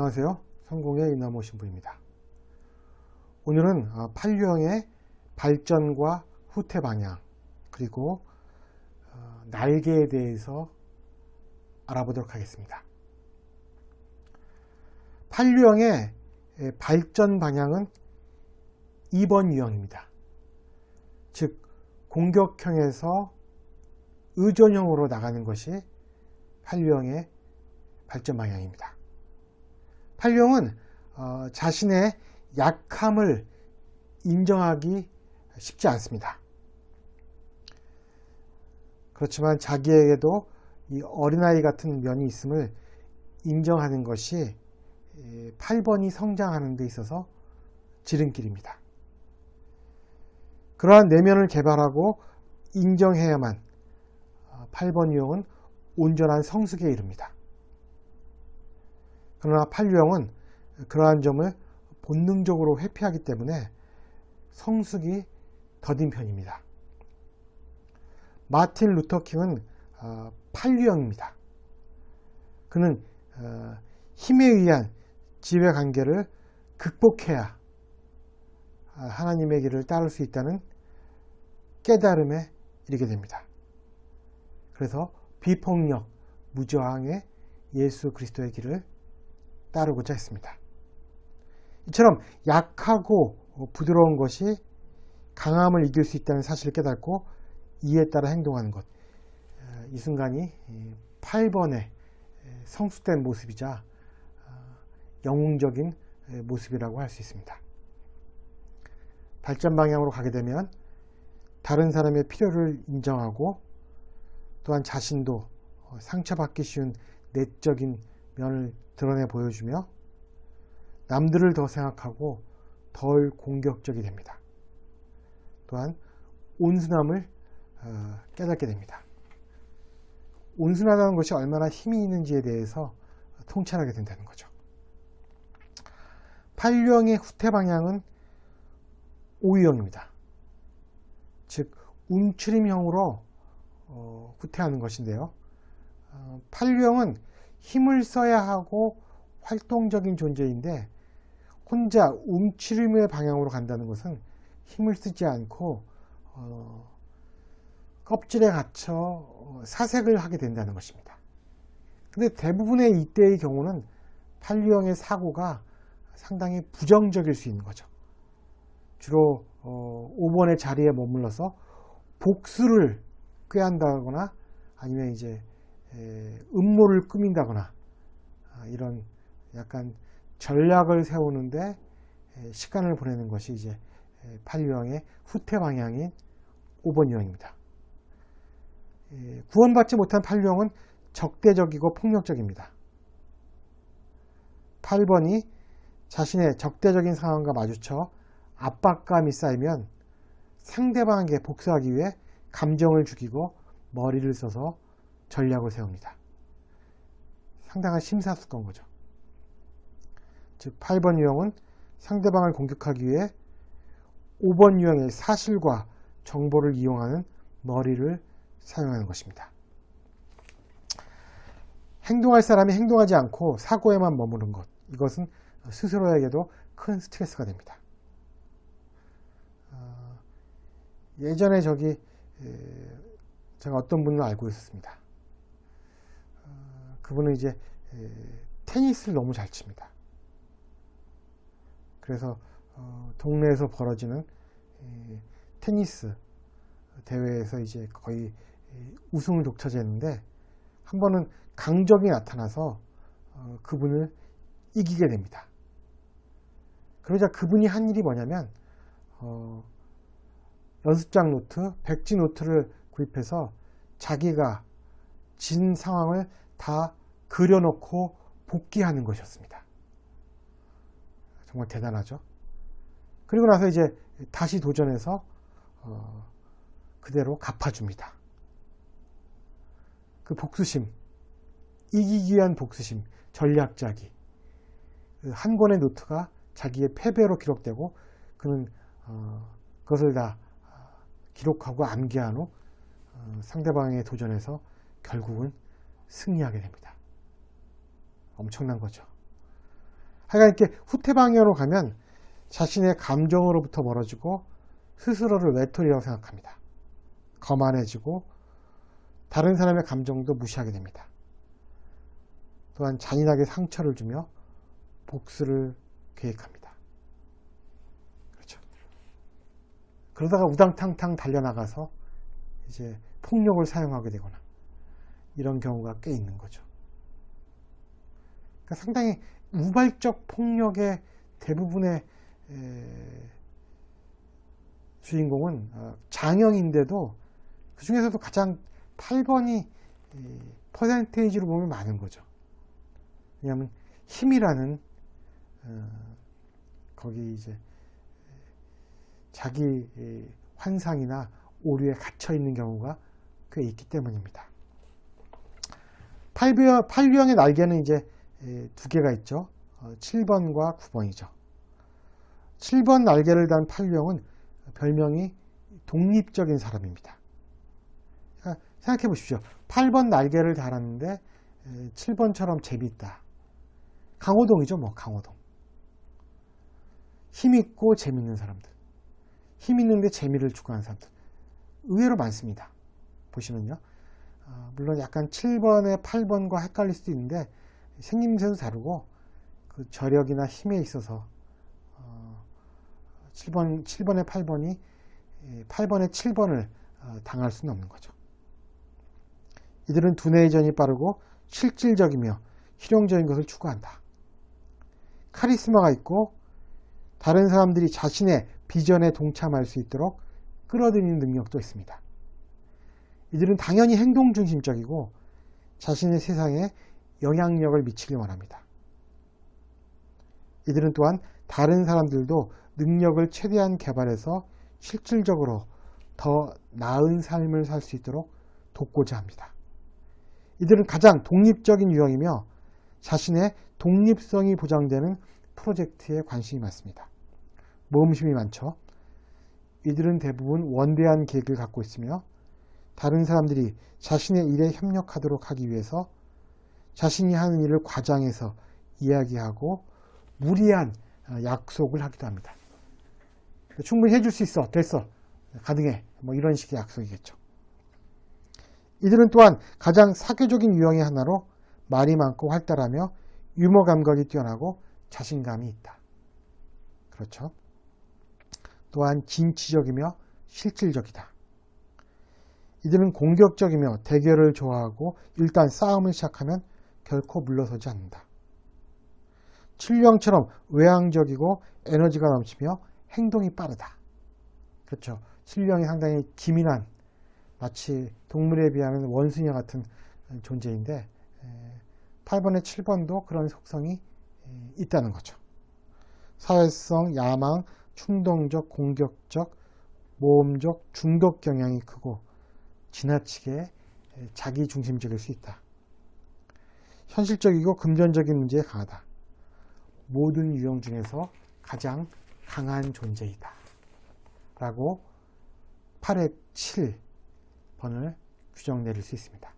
안녕하세요. 성공의 이나모 신부입니다. 오늘은 판류형의 발전과 후퇴 방향 그리고 날개에 대해서 알아보도록 하겠습니다. 판류형의 발전 방향은 2번 유형입니다. 즉 공격형에서 의존형으로 나가는 것이 판류형의 발전 방향입니다. 판류형은 자신의 약함을 인정하기 쉽지 않습니다. 그렇지만 자기에게도 이 어린아이 같은 면이 있음을 인정하는 것이 8번이 성장하는 데 있어서 지름길입니다. 그러한 내면을 개발하고 인정해야만 8번 유형은 온전한 성숙에 이릅니다. 그러나 판류형은 그러한 점을 본능적으로 회피하기 때문에 성숙이 더딘 편입니다. 마틴 루터 킹은 판류형입니다. 그는 힘에 의한 지배관계를 극복해야 하나님의 길을 따를 수 있다는 깨달음에 이르게 됩니다. 그래서 비폭력, 무저항의 예수 그리스도의 길을 따르고자 했습니다. 이처럼 약하고 부드러운 것이 강함을 이길 수 있다는 사실을 깨닫고 이에 따라 행동하는 것. 이 순간이 8번의 성숙된 모습이자 영웅적인 모습이라고 할 수 있습니다. 발전 방향으로 가게 되면 다른 사람의 필요를 인정하고 또한 자신도 상처받기 쉬운 내적인 면을 드러내 보여주며 남들을 더 생각하고 덜 공격적이 됩니다. 또한 온순함을 깨닫게 됩니다. 온순하다는 것이 얼마나 힘이 있는지에 대해서 통찰하게 된다는 거죠. 판류형의 후퇴 방향은 O유형입니다. 즉 움츠림형으로 후퇴하는 것인데요. 판류형은 힘을 써야 하고 활동적인 존재인데 혼자 움츠림의 방향으로 간다는 것은 힘을 쓰지 않고 껍질에 갇혀 사색을 하게 된다는 것입니다. 근데 대부분의 이때의 경우는 판류형의 사고가 상당히 부정적일 수 있는 거죠. 주로 5번의 자리에 머물러서 복수를 꾀한다거나 아니면 이제 음모를 꾸민다거나 이런 약간 전략을 세우는데 시간을 보내는 것이 이제 판류형의 후퇴 방향인 5번 유형입니다. 구원받지 못한 판류형은 적대적이고 폭력적입니다. 8번이 자신의 적대적인 상황과 마주쳐 압박감이 쌓이면 상대방에게 복수하기 위해 감정을 죽이고 머리를 써서 전략을 세웁니다. 상당한 심사숙고한 거죠. 즉 8번 유형은 상대방을 공격하기 위해 5번 유형의 사실과 정보를 이용하는 머리를 사용하는 것입니다. 행동할 사람이 행동하지 않고 사고에만 머무는 것, 이것은 스스로에게도 큰 스트레스가 됩니다. 예전에 제가 어떤 분을 알고 있었습니다. 그분은 이제 테니스를 너무 잘 칩니다. 그래서 동네에서 벌어지는 테니스 대회에서 이제 거의 우승을 독차지했는데 한 번은 강적이 나타나서 그분을 이기게 됩니다. 그러자 그분이 한 일이 뭐냐면 연습장 노트, 백지 노트를 구입해서 자기가 진 상황을 다 그려놓고 복귀하는 것이었습니다. 정말 대단하죠. 그리고 나서 이제 다시 도전해서 그대로 갚아줍니다. 그 복수심, 이기기 위한 복수심, 전략자기. 한 권의 노트가 자기의 패배로 기록되고 그는 그것을 다 기록하고 암기한 후 상대방의 도전에서 결국은 승리하게 됩니다. 엄청난 거죠. 하여간 이렇게 후퇴 방향으로 가면 자신의 감정으로부터 멀어지고 스스로를 외톨이라고 생각합니다. 거만해지고 다른 사람의 감정도 무시하게 됩니다. 또한 잔인하게 상처를 주며 복수를 계획합니다. 그렇죠. 그러다가 우당탕탕 달려나가서 이제 폭력을 사용하게 되거나 이런 경우가 꽤 있는 거죠. 그러니까 상당히 우발적 폭력의 대부분의 주인공은 장형인데도 그 중에서도 가장 8번이 퍼센테이지로 보면 많은 거죠. 왜냐하면 힘이라는 거기 이제 자기 환상이나 오류에 갇혀 있는 경우가 꽤 있기 때문입니다. 8유형의 날개는 이제 두 개가 있죠. 7번과 9번이죠. 7번 날개를 단 8유형은 별명이 독립적인 사람입니다. 그러니까 생각해 보십시오. 8번 날개를 달았는데 7번처럼 재밌다. 강호동이죠, 뭐 강호동. 힘있고 재밌는 사람들. 힘있는데 재미를 추구하는 사람들. 의외로 많습니다. 보시면요. 물론 약간 7번에 8번과 헷갈릴 수도 있는데 생김새도 다르고 그 저력이나 힘에 있어서 7번에 8번이 8번에 7번을 당할 수는 없는 거죠. 이들은 두뇌 이전이 빠르고 실질적이며 실용적인 것을 추구한다. 카리스마가 있고 다른 사람들이 자신의 비전에 동참할 수 있도록 끌어들이는 능력도 있습니다. 이들은 당연히 행동 중심적이고 자신의 세상에 영향력을 미치길 원합니다. 이들은 또한 다른 사람들도 능력을 최대한 개발해서 실질적으로 더 나은 삶을 살 수 있도록 돕고자 합니다. 이들은 가장 독립적인 유형이며 자신의 독립성이 보장되는 프로젝트에 관심이 많습니다. 모험심이 많죠. 이들은 대부분 원대한 계획을 갖고 있으며 다른 사람들이 자신의 일에 협력하도록 하기 위해서 자신이 하는 일을 과장해서 이야기하고 무리한 약속을 하기도 합니다. 충분히 해줄 수 있어, 됐어, 가능해, 뭐 이런 식의 약속이겠죠. 이들은 또한 가장 사교적인 유형의 하나로 말이 많고 활달하며 유머 감각이 뛰어나고 자신감이 있다. 그렇죠. 또한 진취적이며 실질적이다. 이들은 공격적이며 대결을 좋아하고 일단 싸움을 시작하면 결코 물러서지 않는다. 7유형처럼 외향적이고 에너지가 넘치며 행동이 빠르다. 그렇죠. 7유형이 상당히 기민한, 마치 동물에 비하면 원숭이와 같은 존재인데 8번에 7번도 그런 속성이 있다는 거죠. 사회성, 야망, 충동적, 공격적, 모험적, 중독 경향이 크고 지나치게 자기중심적일 수 있다. 현실적이고 금전적인 문제에 강하다. 모든 유형 중에서 가장 강한 존재이다. 라고 8의 7번을 규정 내릴 수 있습니다.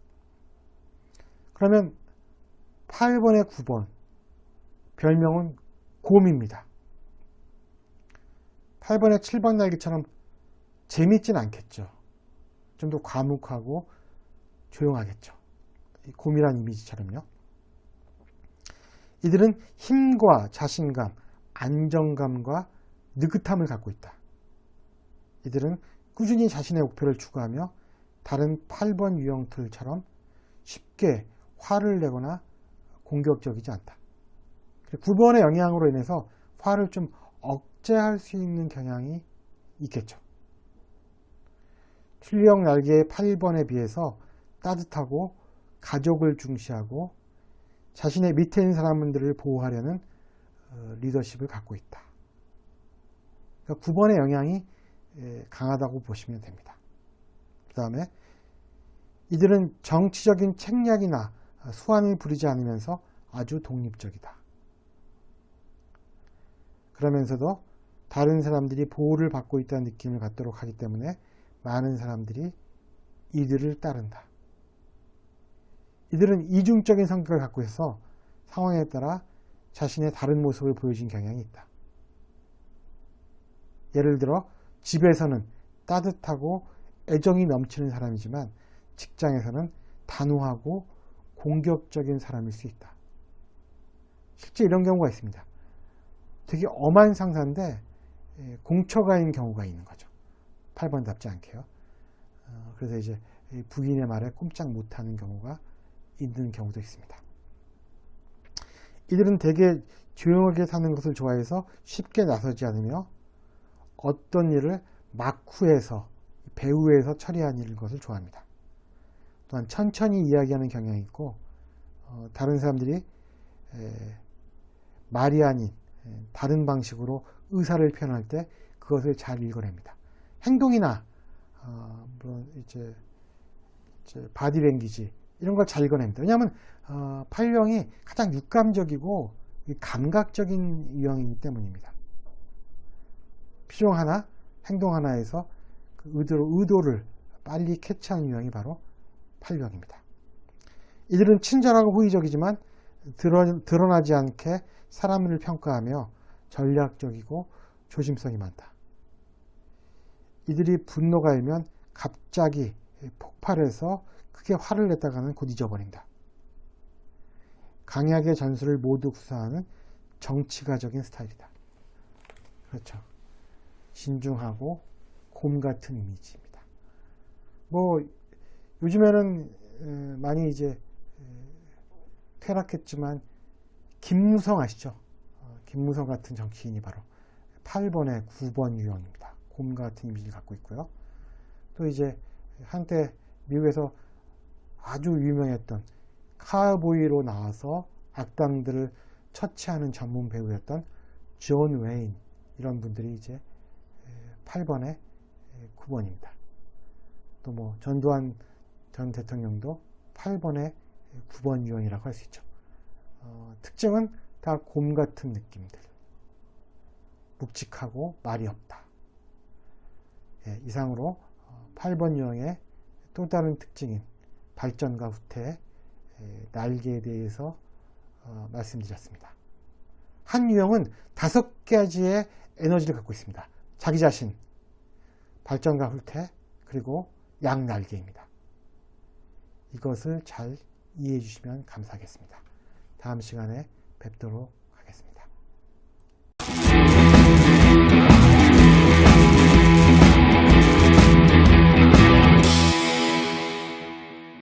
그러면 8번의 9번, 별명은 곰입니다. 8번의 7번 날개처럼 재밌진 않겠죠. 좀 더 과묵하고 조용하겠죠. 곰이란 이미지처럼요. 이들은 힘과 자신감, 안정감과 느긋함을 갖고 있다. 이들은 꾸준히 자신의 목표를 추구하며 다른 8번 유형들처럼 쉽게 화를 내거나 공격적이지 않다. 9번의 영향으로 인해서 화를 좀 억제할 수 있는 경향이 있겠죠. 7유형 날개의 8번에 비해서 따뜻하고 가족을 중시하고 자신의 밑에 있는 사람들을 보호하려는 리더십을 갖고 있다. 그러니까 9번의 영향이 강하다고 보시면 됩니다. 그 다음에 이들은 정치적인 책략이나 수완을 부리지 않으면서 아주 독립적이다. 그러면서도 다른 사람들이 보호를 받고 있다는 느낌을 갖도록 하기 때문에 많은 사람들이 이들을 따른다. 이들은 이중적인 성격을 갖고 있어 상황에 따라 자신의 다른 모습을 보여준 경향이 있다. 예를 들어 집에서는 따뜻하고 애정이 넘치는 사람이지만 직장에서는 단호하고 공격적인 사람일 수 있다. 실제 이런 경우가 있습니다. 되게 엄한 상사인데 공처가인 경우가 있는 거죠. 8번답지 않게요. 그래서 이제 부인의 말에 꼼짝 못하는 경우가 있는 경우도 있습니다. 이들은 되게 조용하게 사는 것을 좋아해서 쉽게 나서지 않으며 어떤 일을 막후에서 배후에서 처리하는 것을 좋아합니다. 또한 천천히 이야기하는 경향이 있고 다른 사람들이 말이 아닌 다른 방식으로 의사를 표현할 때 그것을 잘 읽어냅니다. 행동이나 물론 이제 바디랭귀지 이런 걸 잘 읽어냅니다. 왜냐하면 8유형이 가장 육감적이고 감각적인 유형이기 때문입니다. 표정 하나, 행동 하나에서 그 의도를 빨리 캐치하는 유형이 바로 8유형입니다. 이들은 친절하고 호의적이지만 드러나지 않게 사람을 평가하며 전략적이고 조심성이 많다. 이들이 분노가 일면 갑자기 폭발해서 크게 화를 냈다가는 곧 잊어버린다. 강약의 전술을 모두 구사하는 정치가적인 스타일이다. 그렇죠. 신중하고 곰 같은 이미지입니다. 뭐 요즘에는 많이 이제 퇴락했지만 김무성 아시죠? 김무성 같은 정치인이 바로 8번의 9번 유형입니다. 곰 같은 이미지를 갖고 있고요. 또 이제 한때 미국에서 아주 유명했던 카우보이로 나와서 악당들을 처치하는 전문 배우였던 존 웨인, 이런 분들이 이제 8번의 9번입니다. 또 뭐 전두환 전 대통령도 8번의 9번 유형이라고 할 수 있죠. 특징은 다 곰 같은 느낌들. 묵직하고 말이 없다. 이상으로 8번 유형의 또 다른 특징인 발전과 후퇴, 날개에 대해서 말씀드렸습니다. 한 유형은 5가지의 에너지를 갖고 있습니다. 자기 자신, 발전과 후퇴, 그리고 양날개입니다. 이것을 잘 이해해 주시면 감사하겠습니다. 다음 시간에 뵙도록